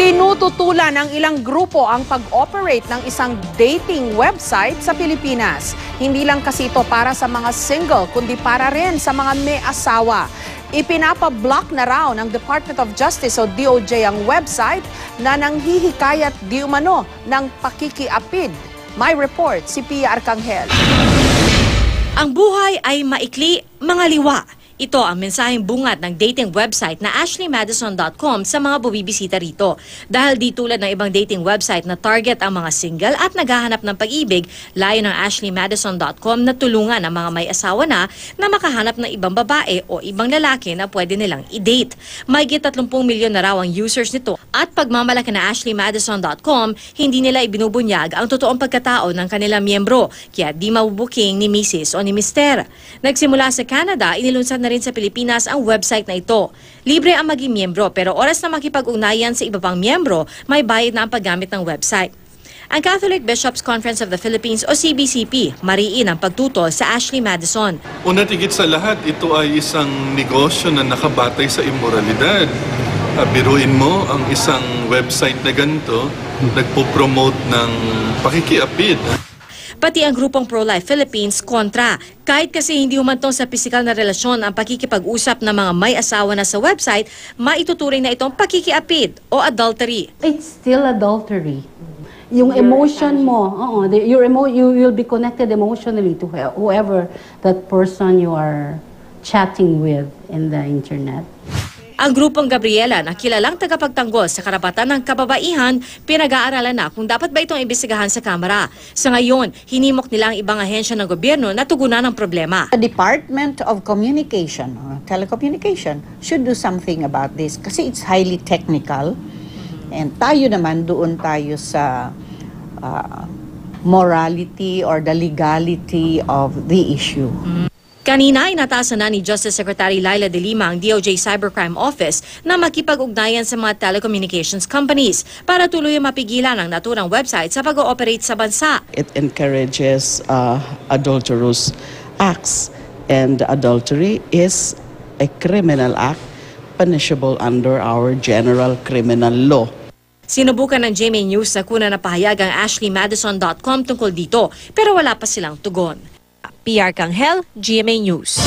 Tinututulan ng ilang grupo ang pag-operate ng isang dating website sa Pilipinas. Hindi lang kasi ito para sa mga single, kundi para rin sa mga may asawa. Ipinapablock na raw ng Department of Justice o DOJ ang website na nanghihikayat di umano ng pakikiapid. May report si Pia Arcangel. Ang buhay ay maikli, mga liwa. Ito ang mensaheng bungad ng dating website na ashleymadison.com sa mga bumibisita rito. Dahil di tulad ng ibang dating website na target ang mga single at naghahanap ng pag-ibig, layo ng ashleymadison.com na tulungan ang mga may asawa na makahanap ng ibang babae o ibang lalaki na pwede nilang i-date. Mahigit 30 milyon na raw ang users nito at pagmamalaki na ashleymadison.com, hindi nila ibinubunyag ang totoong pagkatao ng kanilang miyembro, kaya di mabubuking ni Mrs. o ni Mr. Nagsimula sa Canada, inilunsad na rin sa Pilipinas ang website na ito. Libre ang maging miyembro pero oras na makipag-ugnayan sa iba pang miyembro, may bayad na ang paggamit ng website. Ang Catholic Bishops Conference of the Philippines o CBCP, mariin ang pagtutol sa Ashley Madison. Una tigit sa lahat, ito ay isang negosyo na nakabatay sa immoralidad. Biruin mo ang isang website na ganito, nagpo-promote ng pakikiapid. Pati ang grupong Pro-Life Philippines kontra. Kahit kasi hindi humantong sa pisikal na relasyon ang pakikipag-usap ng mga may asawa na sa website, maituturing na itong pakikiapid o adultery. It's still adultery. Yung emotion mo, you'll be connected emotionally to whoever that person you are chatting with in the internet. Ang grupong Gabriela na kilalang tagapagtanggol sa karapatan ng kababaihan, pinag-aaralan na kung dapat ba itong imbestigahan sa Kamara. Sa ngayon, hinimok nila ang ibang ahensya ng gobyerno na tugunan ang problema. The Department of Communication, Telecommunication, should do something about this kasi it's highly technical. And tayo naman, doon tayo sa morality or the legality of the issue. Kanina, inatasan na ni Justice Secretary Laila De Lima ang DOJ Cybercrime Office na makipag-ugnayan sa mga telecommunications companies para tuluyang mapigilan ang naturang website sa pag-ooperate sa bansa. It encourages adulterous acts, and adultery is a criminal act punishable under our general criminal law. Sinubukan ng GMA News na kuna na pahayag ang ashleymadison.com tungkol dito pero wala pa silang tugon. Pia Arcangel, GMA News.